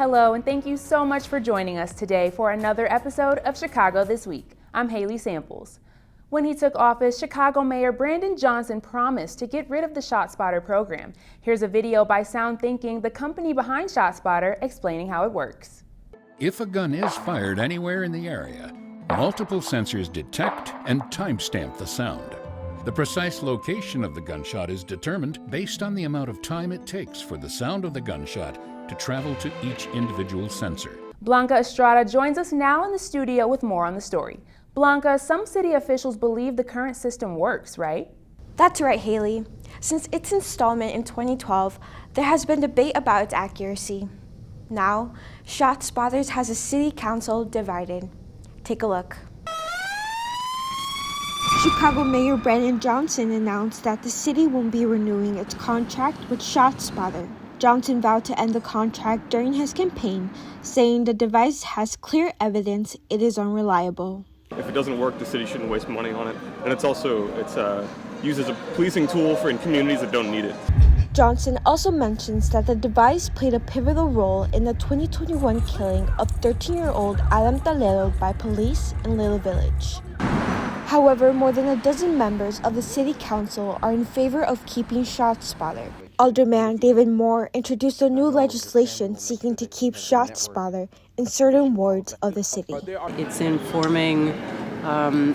Hello, and thank you so much for joining us today for another episode of Chicago This Week. I'm Haley Samples. When he took office, Chicago Mayor Brandon Johnson promised to get rid of the ShotSpotter program. Here's a video by Sound Thinking, the company behind ShotSpotter, explaining how it works. If a gun is fired anywhere in the area, multiple sensors detect and timestamp the sound. The precise location of the gunshot is determined based on the amount of time it takes for the sound of the gunshot to travel to each individual sensor. Blanca Estrada joins us now in the studio with more on the story. Blanca, some city officials believe the current system works, right? That's right, Haley. Since its installment in 2012, there has been debate about its accuracy. Now, ShotSpotter has a city council divided. Take a look. Chicago Mayor Brandon Johnson announced that the city won't be renewing its contract with ShotSpotter. Johnson vowed to end the contract during his campaign, saying the device has clear evidence it is unreliable. If it doesn't work, the city shouldn't waste money on it. And it's used as a policing tool in communities that don't need it. Johnson also mentions that the device played a pivotal role in the 2021 killing of 13-year-old Adam Talero by police in Little Village. However, more than a dozen members of the city council are in favor of keeping ShotSpotter. Alderman David Moore introduced a new legislation seeking to keep ShotSpotter in certain wards of the city. It's informing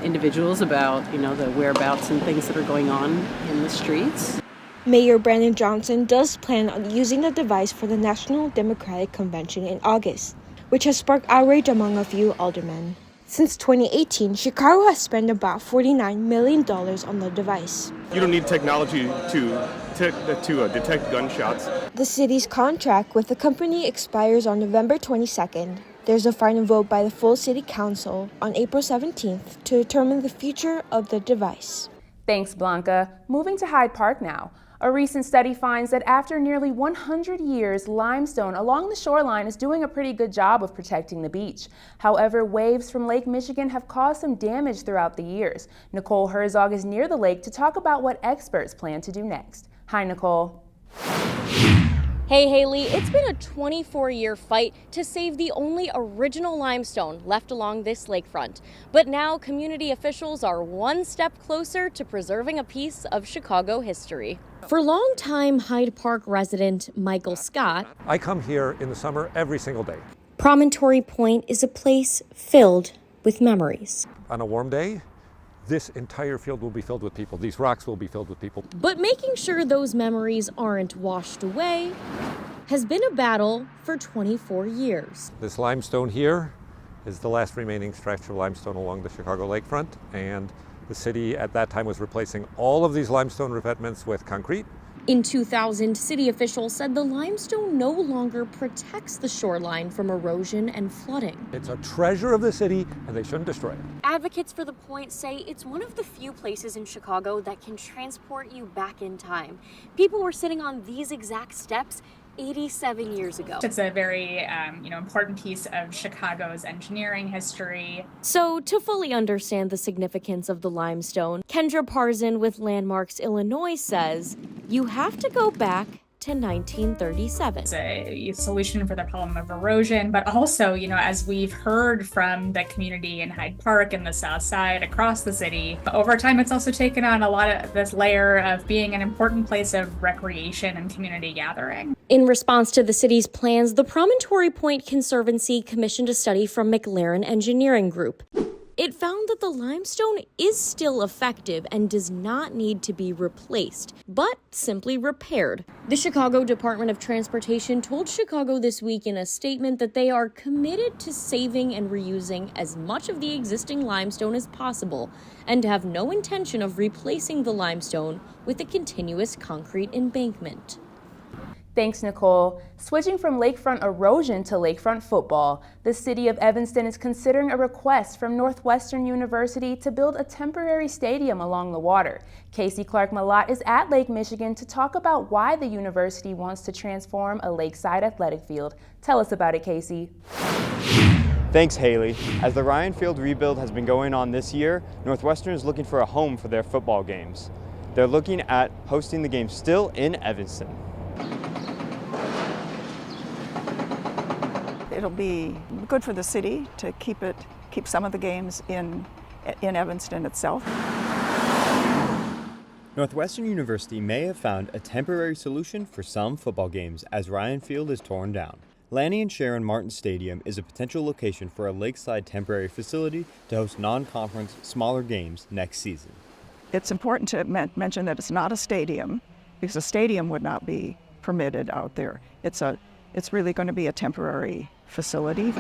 individuals about, the whereabouts and things that are going on in the streets. Mayor Brandon Johnson does plan on using the device for the National Democratic Convention in August, which has sparked outrage among a few aldermen. Since 2018, Chicago has spent about $49 million on the device. You don't need technology to detect gunshots. The city's contract with the company expires on November 22nd. There's a final vote by the full city council on April 17th to determine the future of the device. Thanks, Blanca. Moving to Hyde Park now. A recent study finds that after nearly 100 years, limestone along the shoreline is doing a pretty good job of protecting the beach. However, waves from Lake Michigan have caused some damage throughout the years. Nicole Herzog is near the lake to talk about what experts plan to do next. Hi, Nicole. Hey Haley, it's been a 24-year fight to save the only original limestone left along this lakefront. But now community officials are one step closer to preserving a piece of Chicago history. For longtime Hyde Park resident Michael Scott, I come here in the summer every single day. Promontory Point is a place filled with memories. On a warm day, this entire field will be filled with people. These rocks will be filled with people. But making sure those memories aren't washed away has been a battle for 24 years. This limestone here is the last remaining stretch of limestone along the Chicago lakefront, and the city at that time was replacing all of these limestone revetments with concrete. In 2000, city officials said the limestone no longer protects the shoreline from erosion and flooding. It's a treasure of the city, and they shouldn't destroy it. Advocates for the point say it's one of the few places in Chicago that can transport you back in time. People were sitting on these exact steps 87 years ago. It's a very important piece of Chicago's engineering history. So to fully understand the significance of the limestone, Kendra Parzan with Landmarks Illinois says you have to go back to 1937. It's a solution for the problem of erosion, but also, as we've heard from the community in Hyde Park and the South Side across the city, over time it's also taken on a lot of this layer of being an important place of recreation and community gathering. In response to the city's plans, the Promontory Point Conservancy commissioned a study from McLaren Engineering Group. It found that the limestone is still effective and does not need to be replaced, but simply repaired. The Chicago Department of Transportation told Chicago This Week in a statement that they are committed to saving and reusing as much of the existing limestone as possible and have no intention of replacing the limestone with a continuous concrete embankment. Thanks, Nicole. Switching from lakefront erosion to lakefront football, the city of Evanston is considering a request from Northwestern University to build a temporary stadium along the water. Casey Clark-Malott is at Lake Michigan to talk about why the university wants to transform a lakeside athletic field. Tell us about it, Casey. Thanks, Haley. As the Ryan Field rebuild has been going on this year, Northwestern is looking for a home for their football games. They're looking at hosting the game still in Evanston. It'll be good for the city to keep some of the games in Evanston itself. Northwestern University may have found a temporary solution for some football games as Ryan Field is torn down. Lanny and Sharon Martin Stadium is a potential location for a lakeside temporary facility to host non-conference, smaller games next season. It's important to mention that it's not a stadium, because a stadium would not be permitted out there. It's really going to be a temporary facility.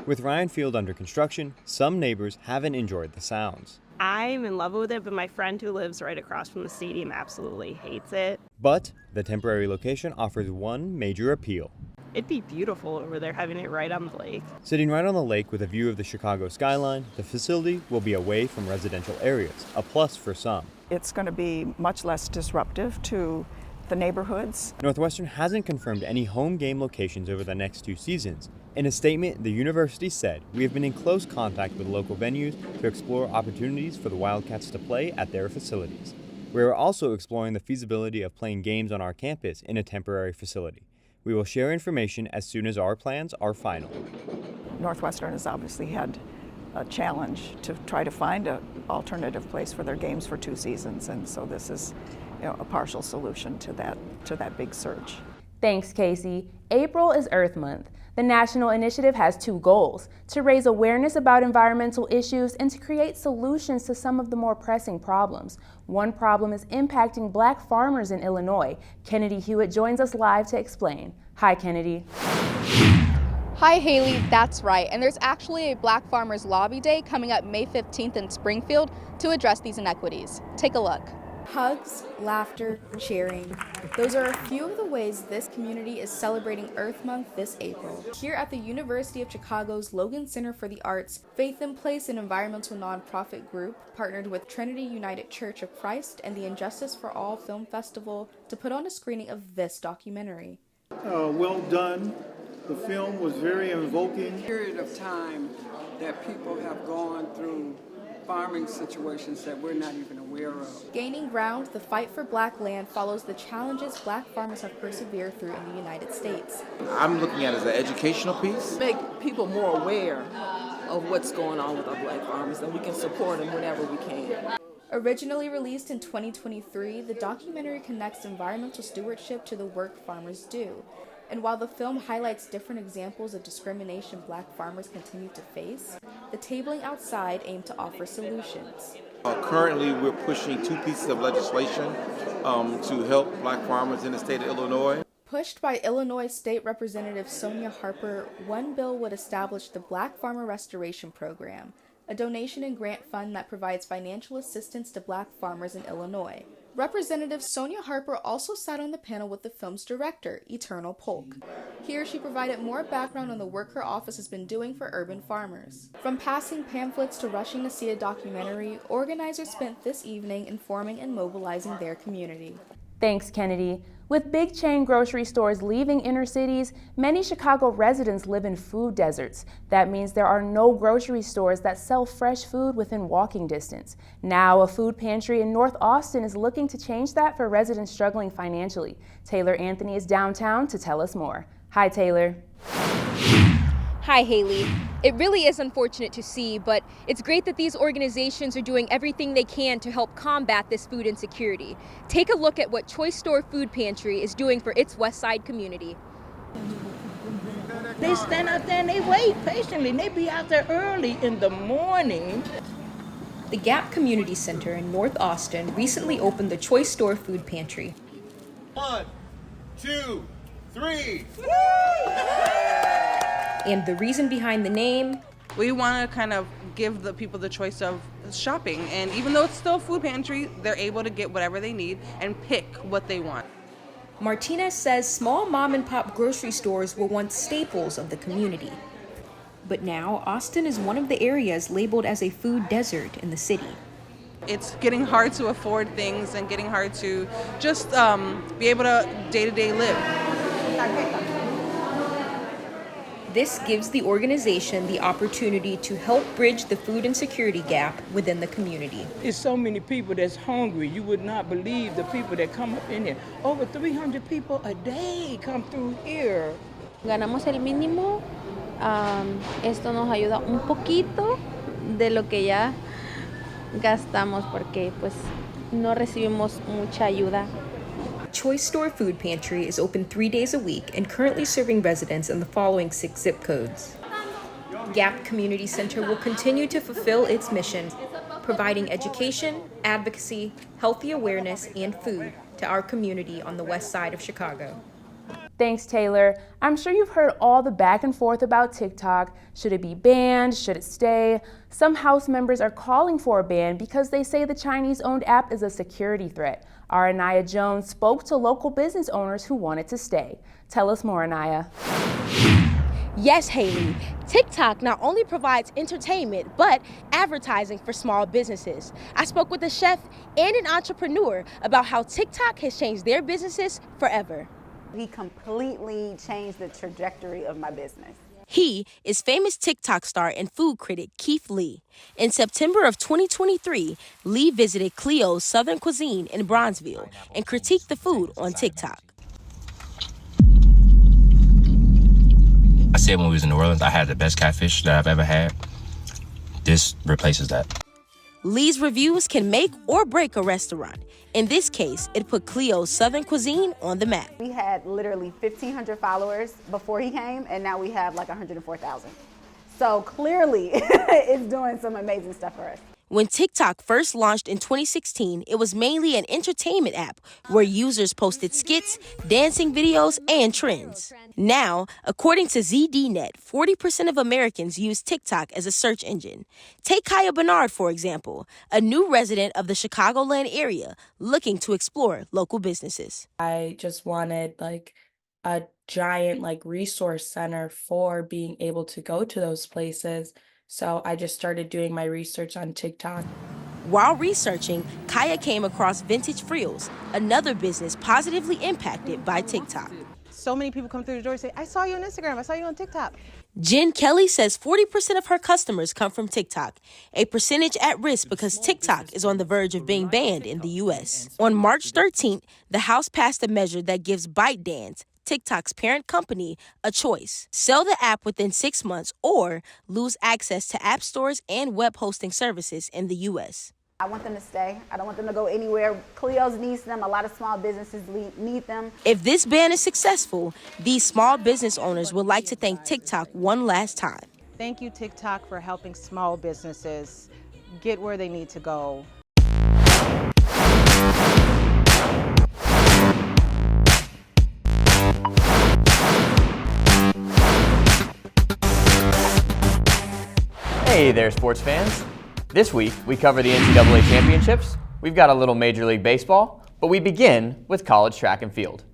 With Ryan Field under construction, some neighbors haven't enjoyed the sounds. I'm in love with it, but my friend who lives right across from the stadium absolutely hates it. But the temporary location offers one major appeal. It'd be beautiful over there having it right on the lake. Sitting right on the lake with a view of the Chicago skyline, the facility will be away from residential areas, a plus for some. It's going to be much less disruptive to the neighborhoods. Northwestern hasn't confirmed any home game locations over the next 2 seasons. In a statement, the university said, "We have been in close contact with local venues to explore opportunities for the Wildcats to play at their facilities. We are also exploring the feasibility of playing games on our campus in a temporary facility. We will share information as soon as our plans are final." Northwestern has obviously had a challenge to try to find an alternative place for their games for 2 seasons, and so this is a partial solution to that big search. Thanks, Casey. April is Earth Month. The national initiative has 2 goals: to raise awareness about environmental issues and to create solutions to some of the more pressing problems. One problem is impacting Black farmers in Illinois. Kennedy Hewitt joins us live to explain. Hi, Kennedy. Hi, Haley, that's right. And there's actually a Black Farmers Lobby Day coming up May 15th in Springfield to address these inequities. Take a look. Hugs, laughter, cheering. Those are a few of the ways this community is celebrating Earth Month this April. Here at the University of Chicago's Logan Center for the Arts, Faith in Place, an environmental nonprofit group, partnered with Trinity United Church of Christ and the Injustice for All Film Festival to put on a screening of this documentary. Well done. The film was very invoking. Period of time that people have gone through farming situations that we're not even aware of. Gaining ground, the fight for Black land follows the challenges Black farmers have persevered through in the United States. I'm looking at it as an educational piece. Make people more aware of what's going on with our Black farmers, and we can support them whenever we can. Originally released in 2023, the documentary connects environmental stewardship to the work farmers do. And while the film highlights different examples of discrimination Black farmers continue to face, the tabling outside aimed to offer solutions. Currently, we're pushing 2 pieces of legislation to help Black farmers in the state of Illinois. Pushed by Illinois State Representative Sonia Harper, one bill would establish the Black Farmer Restoration Program, a donation and grant fund that provides financial assistance to Black farmers in Illinois. Representative Sonia Harper also sat on the panel with the film's director, Eternal Polk. Here, she provided more background on the work her office has been doing for urban farmers. From passing pamphlets to rushing to see a documentary, organizers spent this evening informing and mobilizing their community. Thanks, Kennedy. With big chain grocery stores leaving inner cities, many Chicago residents live in food deserts. That means there are no grocery stores that sell fresh food within walking distance. Now, a food pantry in North Austin is looking to change that for residents struggling financially. Taylor Anthony is downtown to tell us more. Hi, Taylor. Hi, Haley. It really is unfortunate to see, but it's great that these organizations are doing everything they can to help combat this food insecurity. Take a look at what Choice Store Food Pantry is doing for its West Side community. They stand out there and they wait patiently, and they be out there early in the morning. The Gap Community Center in North Austin recently opened the Choice Store Food Pantry. 1, 2, 3. And the reason behind the name? We want to kind of give the people the choice of shopping. And even though it's still a food pantry, they're able to get whatever they need and pick what they want. Martinez says small mom and pop grocery stores were once staples of the community. But now, Austin is one of the areas labeled as a food desert in the city. It's getting hard to afford things and getting hard to just be able to day-to-day live. This gives the organization the opportunity to help bridge the food insecurity gap within the community. There's so many people that's hungry. You would not believe the people that come up in here. Over 300 people a day come through here. Ganamos el mínimo Esto nos ayuda un poquito de lo que ya gastamos porque pues no recibimos mucha ayuda. Choice Store Food Pantry is open 3 days a week and currently serving residents in the following 6 zip codes. Gap Community Center will continue to fulfill its mission, providing education, advocacy, healthy awareness, and food to our community on the west side of Chicago. Thanks, Taylor. I'm sure you've heard all the back and forth about TikTok. Should it be banned? Should it stay? Some House members are calling for a ban because they say the Chinese-owned app is a security threat. Our Anaya Jones spoke to local business owners who want it to stay. Tell us more, Anaya. Yes, Haley. TikTok not only provides entertainment, but advertising for small businesses. I spoke with a chef and an entrepreneur about how TikTok has changed their businesses forever. He completely changed the trajectory of my business. He is famous TikTok star and food critic Keith Lee. In September of 2023, Lee visited Cleo's Southern Cuisine in Bronzeville and critiqued the food on TikTok. I said when we was in New Orleans, I had the best catfish that I've ever had. This replaces that. Lee's reviews can make or break a restaurant. In this case, it put Cleo's Southern Cuisine on the map. We had literally 1,500 followers before he came, and now we have like 104,000. So clearly, it's doing some amazing stuff for us. When TikTok first launched in 2016, it was mainly an entertainment app where users posted skits, dancing videos, and trends. Now, according to ZDNet, 40% of Americans use TikTok as a search engine. Take Kaya Bernard, for example, a new resident of the Chicagoland area looking to explore local businesses. I just wanted a giant resource center for being able to go to those places. So I just started doing my research on TikTok. While researching, Kaya came across Vintage Frills, another business positively impacted by TikTok. So many people come through the door and say, I saw you on Instagram, I saw you on TikTok. Jen Kelly says 40% of her customers come from TikTok, a percentage at risk because TikTok is on the verge of being banned in the U.S. On March 13th, the House passed a measure that gives ByteDance, TikTok's parent company, a choice. Sell the app within 6 months or lose access to app stores and web hosting services in the U.S. I want them to stay. I don't want them to go anywhere. Cleo's needs them. A lot of small businesses need them. If this ban is successful, these small business owners would like to thank TikTok one last time. Thank you, TikTok, for helping small businesses get where they need to go. Hey there, sports fans. This week, we cover the NCAA championships, we've got a little Major League Baseball, but we begin with college track and field.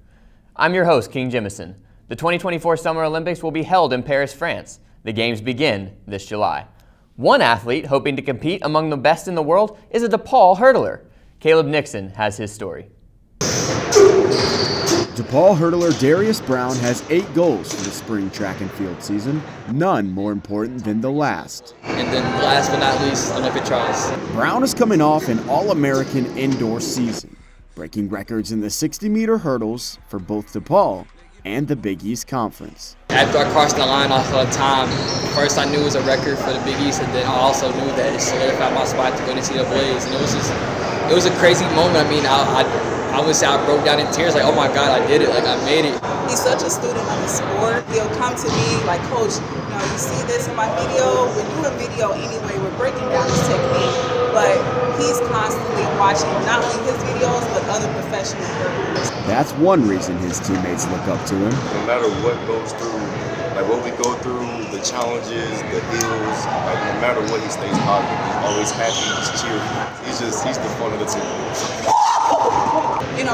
I'm your host, King Jimison. The 2024 Summer Olympics will be held in Paris, France. The games begin this July. One athlete hoping to compete among the best in the world is a DePaul hurdler. Caleb Nixon has his story. DePaul hurdler Darius Brown has 8 goals for the spring track and field season, none more important than the last. And then last but not least, Olympic trials. Brown is coming off an All-American indoor season, breaking records in the 60-meter hurdles for both DePaul and the Big East Conference. After I crossed the line off of time, first I knew it was a record for the Big East, and then I also knew that it solidified my spot to go to NCAAs. And it was a crazy moment. I mean, I broke down in tears, like, oh my God, I did it, like I made it. He's such a student of the sport. He'll come to me like, Coach, you see this in my video? We do a video anyway, we're breaking down his technique, but he's constantly watching not only his videos, but other professional hurdlers. That's one reason his teammates look up to him. No matter what goes through, like what we go through, the challenges, the hills, like no matter what, he stays positive. He's always happy, he's cheerful. He's the fun of the team.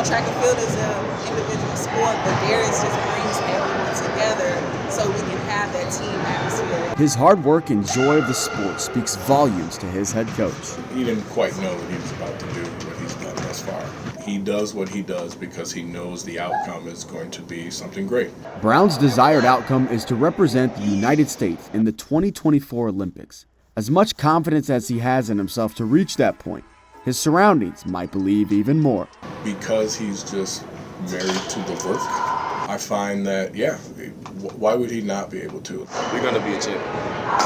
Track and field is an individual sport, but Darius just brings everyone together so we can have that team atmosphere. His hard work and joy of the sport speaks volumes to his head coach. He didn't quite know what he was about to do, what he's done thus far. He does what he does because he knows the outcome is going to be something great. Brown's desired outcome is to represent the United States in the 2024 Olympics. As much confidence as he has in himself to reach that point, his surroundings might believe even more. Because he's just married to the work, I find that, why would he not be able to? You're going to be a champion.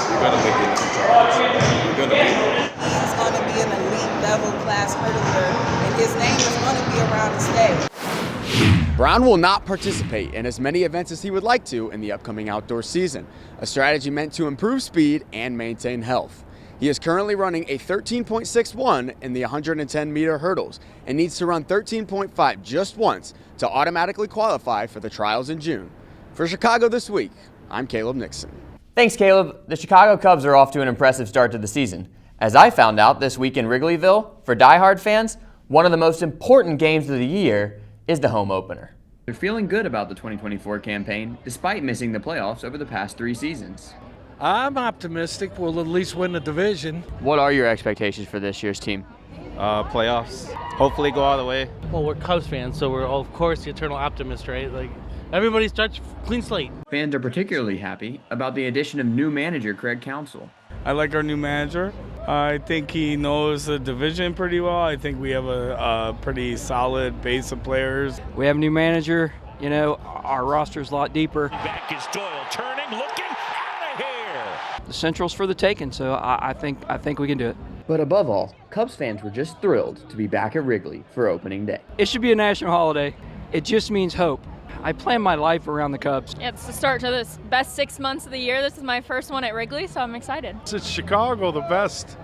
You're going to make it into trials. You're going to be there. He's going to be an elite level class hurdler, and his name is going to be around to stay. Brown will not participate in as many events as he would like to in the upcoming outdoor season, a strategy meant to improve speed and maintain health. He is currently running a 13.61 in the 110-meter hurdles and needs to run 13.5 just once to automatically qualify for the trials in June. For Chicago This Week, I'm Caleb Nixon. Thanks, Caleb. The Chicago Cubs are off to an impressive start to the season. As I found out this week in Wrigleyville, for diehard fans, one of the most important games of the year is the home opener. They're feeling good about the 2024 campaign, despite missing the playoffs over the past 3 seasons. I'm optimistic we'll at least win the division. What are your expectations for this year's team? Playoffs. Hopefully go all the way. Well, we're Cubs fans, so we're, of course, the eternal optimist, right? Like, everybody starts clean slate. Fans are particularly happy about the addition of new manager Craig Counsell. I like our new manager. I think he knows the division pretty well. I think we have a pretty solid base of players. We have a new manager. You know, our roster's a lot deeper. Back is Doyle, turning, looking, out of here. The Central's for the taking, so I think we can do it. But above all, Cubs fans were just thrilled to be back at Wrigley for opening day. It should be a national holiday. It just means hope. I plan my life around the Cubs. Yeah, it's the start to this best 6 months of the year. This is my first one at Wrigley, so I'm excited. It's Chicago, the best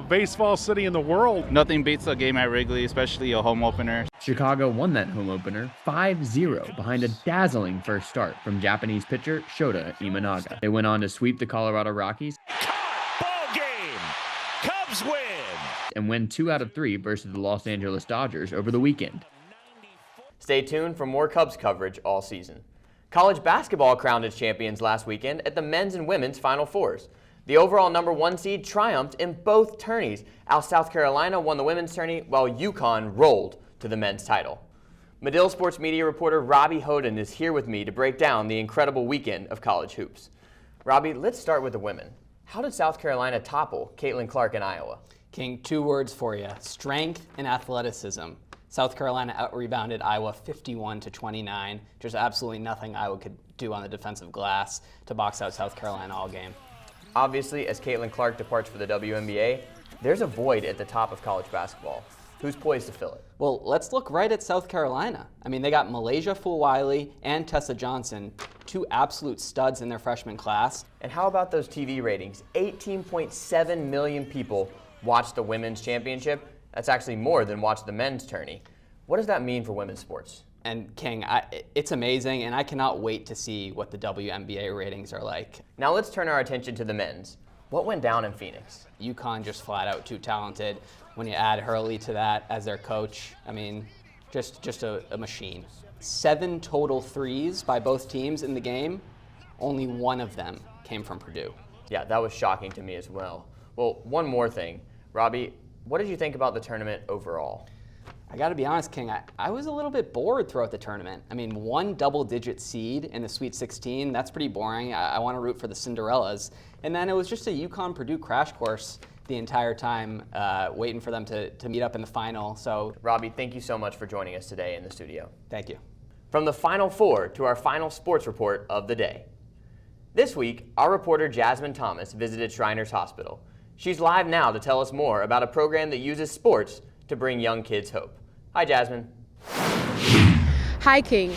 baseball city in the world. Nothing beats a game at Wrigley, especially a home opener. Chicago won that home opener 5-0 behind a dazzling first start from Japanese pitcher Shota Imanaga. They went on to sweep the Colorado Rockies. Ball game. Cubs win. And win 2 out of 3 versus the Los Angeles Dodgers over the weekend. Stay tuned for more Cubs coverage all season. College basketball crowned its champions last weekend at the men's and women's Final Fours. The overall #1 seed triumphed in both tourneys. South Carolina won the women's tourney, while UConn rolled to the men's title. Medill sports media reporter Robbie Hoden is here with me to break down the incredible weekend of college hoops. Robbie, let's start with the women. How did South Carolina topple Caitlin Clark in Iowa? King, 2 words for you: strength and athleticism. South Carolina out-rebounded Iowa 51-29. There's absolutely nothing Iowa could do on the defensive glass to box out South Carolina all game. Obviously, as Caitlin Clark departs for the WNBA, there's a void at the top of college basketball. Who's poised to fill it? Well, let's look right at South Carolina. I mean, they got Malaysia Fulwiley and Tessa Johnson, 2 absolute studs in their freshman class. And how about those TV ratings? 18.7 million people watched the women's championship. That's actually more than watched the men's tourney. What does that mean for women's sports? And King, it's amazing, and I cannot wait to see what the WNBA ratings are like. Now let's turn our attention to the men's. What went down in Phoenix? UConn just flat out too talented. When you add Hurley to that as their coach, I mean, just a machine. 7 total threes by both teams in the game. Only 1 of them came from Purdue. Yeah, that was shocking to me as well. Well, one more thing. Robbie, what did you think about the tournament overall? I got to be honest, King, I was a little bit bored throughout the tournament. I mean, 1 double-digit seed in the Sweet 16, that's pretty boring. I want to root for the Cinderellas. And then it was just a UConn-Purdue crash course the entire time, waiting for them to meet up in the final. So, Robbie, thank you so much for joining us today in the studio. Thank you. From the Final Four to our final sports report of the day. This week, our reporter Jasmine Thomas visited Shriners Hospital. She's live now to tell us more about a program that uses sports to bring young kids hope. Hi, Jasmine. Hi, King.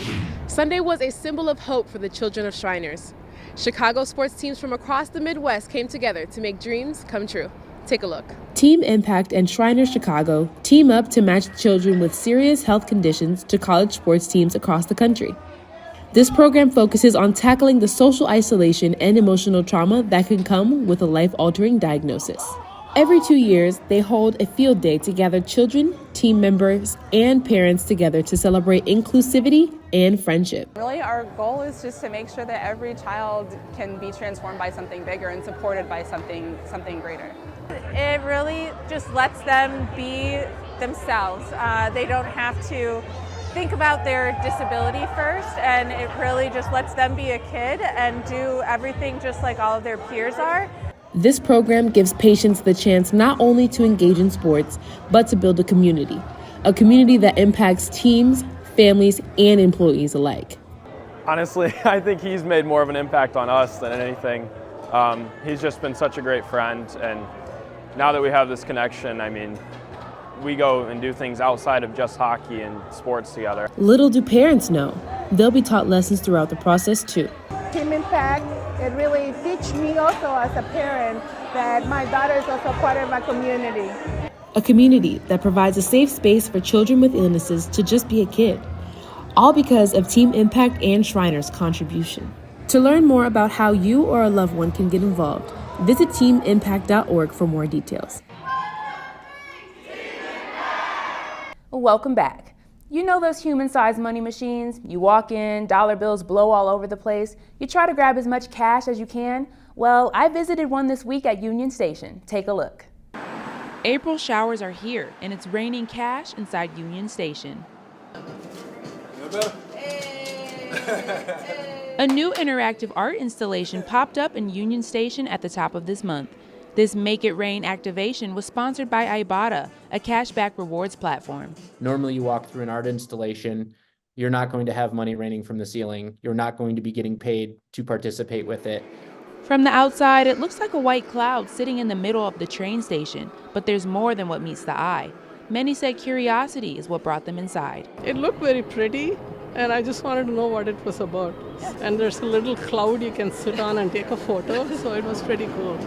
Sunday was a symbol of hope for the children of Shriners. Chicago sports teams from across the Midwest came together to make dreams come true. Take a look. Team Impact and Shriners Chicago team up to match children with serious health conditions to college sports teams across the country. This program focuses on tackling the social isolation and emotional trauma that can come with a life-altering diagnosis. Every 2 years, they hold a field day to gather children, team members, and parents together to celebrate inclusivity and friendship. Really, our goal is just to make sure that every child can be transformed by something bigger and supported by something greater. It really just lets them be themselves. They don't have to think about their disability first, and it really just lets them be a kid and do everything just like all of their peers are. This program gives patients the chance not only to engage in sports, but to build a community that impacts teams, families, and employees alike. Honestly, I think he's made more of an impact on us than anything. He's just been such a great friend, and now that we have this connection, I mean, we go and do things outside of just hockey and sports together. Little do parents know, they'll be taught lessons throughout the process too. Team Impact, it really teach me also as a parent that my daughter is also part of my community. A community that provides a safe space for children with illnesses to just be a kid. All because of Team Impact and Shriners' contribution. To learn more about how you or a loved one can get involved, visit teamimpact.org for more details. Welcome back. You know those human-sized money machines? You walk in, dollar bills blow all over the place. You try to grab as much cash as you can. Well, I visited one this week at Union Station. Take a look. April showers are here, and it's raining cash inside Union Station. A new interactive art installation popped up in Union Station at the top of this month. This Make It Rain activation was sponsored by Ibotta, a cashback rewards platform. Normally you walk through an art installation, you're not going to have money raining from the ceiling. You're not going to be getting paid to participate with it. From the outside, it looks like a white cloud sitting in the middle of the train station, but there's more than what meets the eye. Many said curiosity is what brought them inside. It looked very pretty, and I just wanted to know what it was about. And there's a little cloud you can sit on and take a photo, so it was pretty cool.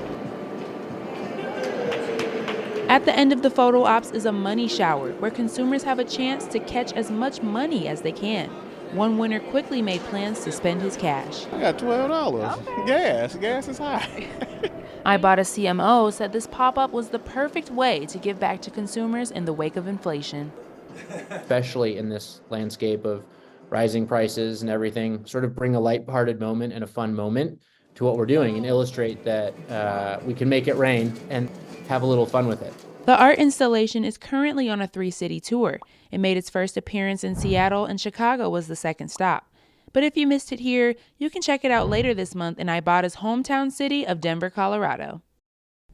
At the end of the photo ops is a money shower, where consumers have a chance to catch as much money as they can. One winner quickly made plans to spend his cash. I got $12. Okay. Gas is high. Ibotta CMO said this pop-up was the perfect way to give back to consumers in the wake of inflation. Especially in this landscape of rising prices and everything, sort of bring a lighthearted moment and a fun moment to what we're doing and illustrate that we can make it rain and have a little fun with it. The art installation is currently on a 3-city tour. It made its first appearance in Seattle, and Chicago was the second stop. But if you missed it here, you can check it out later this month in Ibotta's hometown city of Denver, Colorado.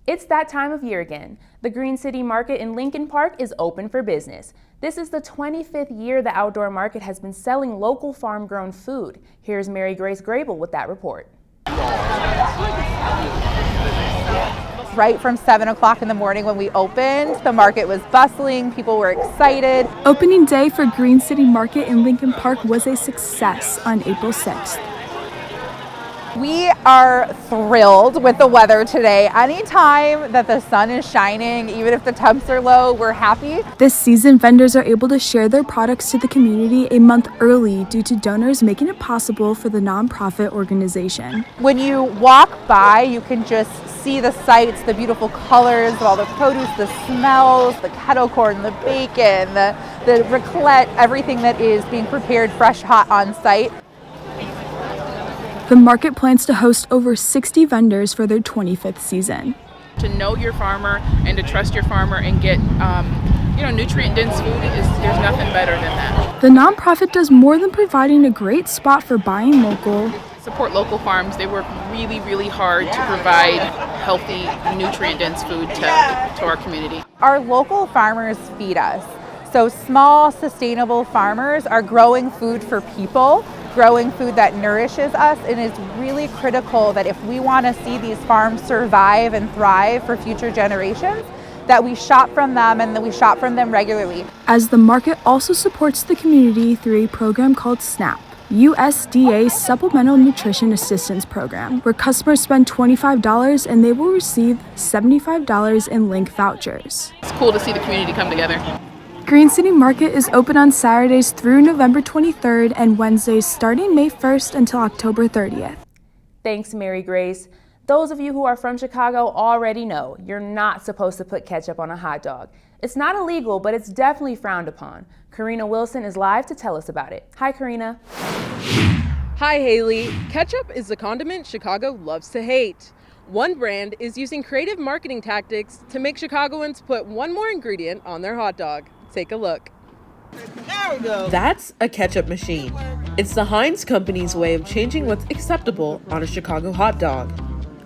It's that time of year again. The Green City Market in Lincoln Park is open for business. This is the 25th year the outdoor market has been selling local farm-grown food. Here's Mary Grace Grable with that report. Right from 7 o'clock in the morning when we opened, the market was bustling, people were excited. Opening day for Green City Market in Lincoln Park was a success on April 6th. We are thrilled with the weather today. Anytime that the sun is shining, even if the temps are low, we're happy. This season, vendors are able to share their products to the community a month early due to donors making it possible for the nonprofit organization. When you walk by, you can just see the sights, the beautiful colors of all the produce, the smells, the kettle corn, the bacon, the raclette, everything that is being prepared fresh, hot on site. The market plans to host over 60 vendors for their 25th season. To know your farmer and to trust your farmer and get nutrient-dense food, there's nothing better than that. The nonprofit does more than providing a great spot for buying local. Support local farms. They work really, really hard to provide healthy, nutrient-dense food to our community. Our local farmers feed us. So small, sustainable farmers are growing food for people, growing food that nourishes us, and it's really critical that if we want to see these farms survive and thrive for future generations, that we shop from them and that we shop from them regularly. As the market also supports the community through a program called SNAP, USDA Supplemental Nutrition Assistance Program, where customers spend $25 and they will receive $75 in link vouchers. It's cool to see the community come together. Green City Market is open on Saturdays through November 23rd and Wednesdays starting May 1st until October 30th. Thanks, Mary Grace. Those of you who are from Chicago already know you're not supposed to put ketchup on a hot dog. It's not illegal, but it's definitely frowned upon. Karina Wilson is live to tell us about it. Hi, Karina. Hi, Haley. Ketchup is the condiment Chicago loves to hate. One brand is using creative marketing tactics to make Chicagoans put one more ingredient on their hot dog. Take a look. There we go. That's a ketchup machine. It's the Heinz Company's way of changing what's acceptable on a Chicago hot dog.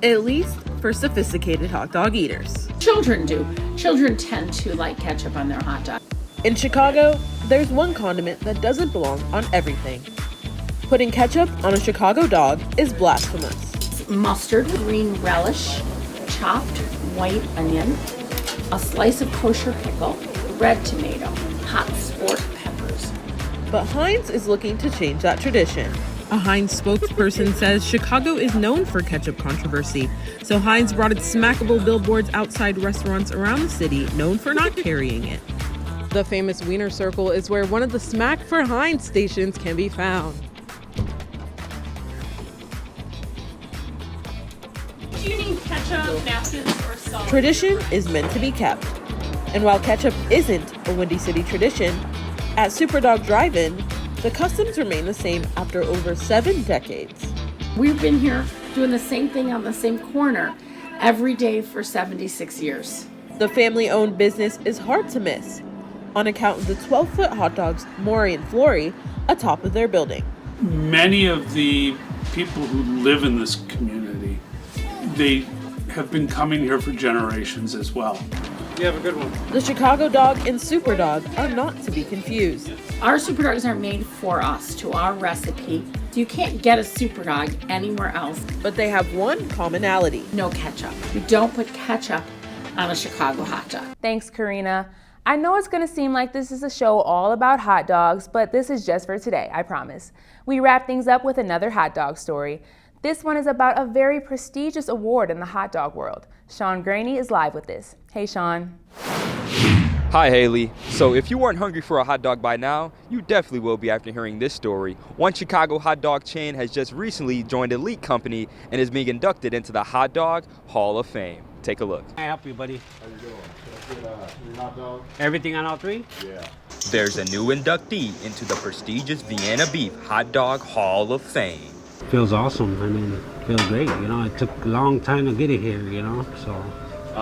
At least for sophisticated hot dog eaters. Children do. Children tend to like ketchup on their hot dog. In Chicago, there's one condiment that doesn't belong on everything. Putting ketchup on a Chicago dog is blasphemous. Mustard, green relish, chopped white onion, a slice of kosher pickle, red tomato, hot sport peppers. But Heinz is looking to change that tradition. A Heinz spokesperson says Chicago is known for ketchup controversy, so Heinz brought its smackable billboards outside restaurants around the city known for not carrying it. The famous Wiener Circle is where one of the Smack for Heinz stations can be found. Do you need ketchup, napkins, or salt? Tradition is meant to be kept. And while ketchup isn't a Windy City tradition, at Superdog Drive-In, the customs remain the same after over 7 decades. We've been here doing the same thing on the same corner every day for 76 years. The family-owned business is hard to miss on account of the 12-foot hot dogs Maury and Flory atop of their building. Many of the people who live in this community, they have been coming here for generations as well. You have a good one. The Chicago Dog and Superdog are not to be confused. Our Super Dogs are made for us to our recipe. So you can't get a Super Dog anywhere else. But they have one commonality. No ketchup. You don't put ketchup on a Chicago hot dog. Thanks, Karina. I know it's going to seem like this is a show all about hot dogs, but this is just for today, I promise. We wrap things up with another hot dog story. This one is about a very prestigious award in the hot dog world. Sean Graney is live with this. Hey, Sean. Hi, Haley. So if you weren't hungry for a hot dog by now, you definitely will be after hearing this story. One Chicago hot dog chain has just recently joined Elite Company and is being inducted into the Hot Dog Hall of Fame. Take a look. Can I help you, buddy? How you doing? Can I get 3 hot dogs? Everything on all 3? Yeah. There's a new inductee into the prestigious Vienna Beef Hot Dog Hall of Fame. Feels awesome. I mean, feels great. You know, it took a long time to get it here, you know, so.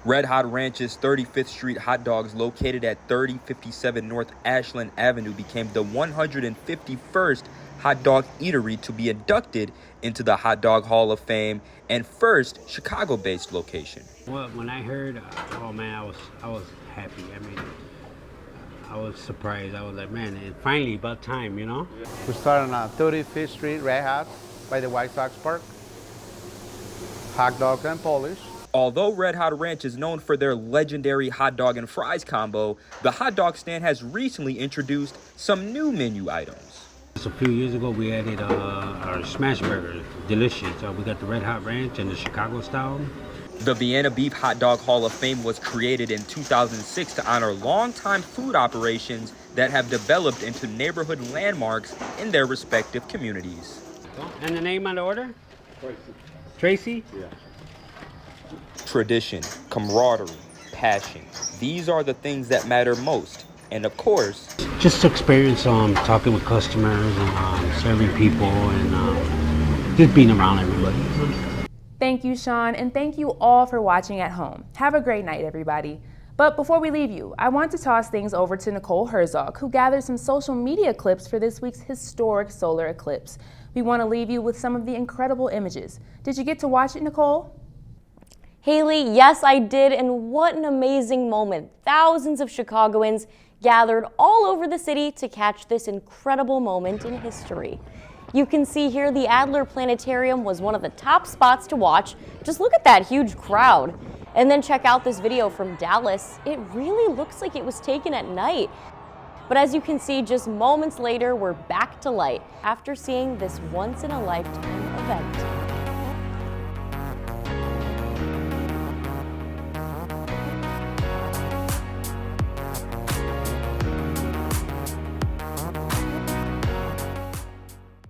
Red Hot Ranch's 35th Street hot dogs located at 3057 North Ashland Avenue became the 151st hot dog eatery to be inducted into the Hot Dog Hall of Fame and first Chicago-based location. Well, when I heard, oh man, I was happy. I mean, I was surprised. I was like, man, it's finally about time, you know? We're starting on 35th Street, Red Hot, by the White Sox Park. Hot dogs and Polish. Although Red Hot Ranch is known for their legendary hot dog and fries combo, the hot dog stand has recently introduced some new menu items. Just a few years ago, we added our smash burger, delicious. We got the Red Hot Ranch and the Chicago style. The Vienna Beef Hot Dog Hall of Fame was created in 2006 to honor longtime food operations that have developed into neighborhood landmarks in their respective communities. And the name on the order? Tracy? Yeah. Tradition, camaraderie, passion. These are the things that matter most. And of course, just to experience talking with customers and serving people and just being around everybody. Thank you, Sean, and thank you all for watching at home. Have a great night, everybody. But before we leave you, I want to toss things over to Nicole Herzog, who gathered some social media clips for this week's historic solar eclipse. We want to leave you with some of the incredible images. Did you get to watch it, Nicole? Haley, yes, I did, and what an amazing moment. Thousands of Chicagoans gathered all over the city to catch this incredible moment in history. You can see here the Adler Planetarium was one of the top spots to watch. Just look at that huge crowd. And then check out this video from Dallas. It really looks like it was taken at night. But as you can see, just moments later, we're back to light after seeing this once-in-a-lifetime event.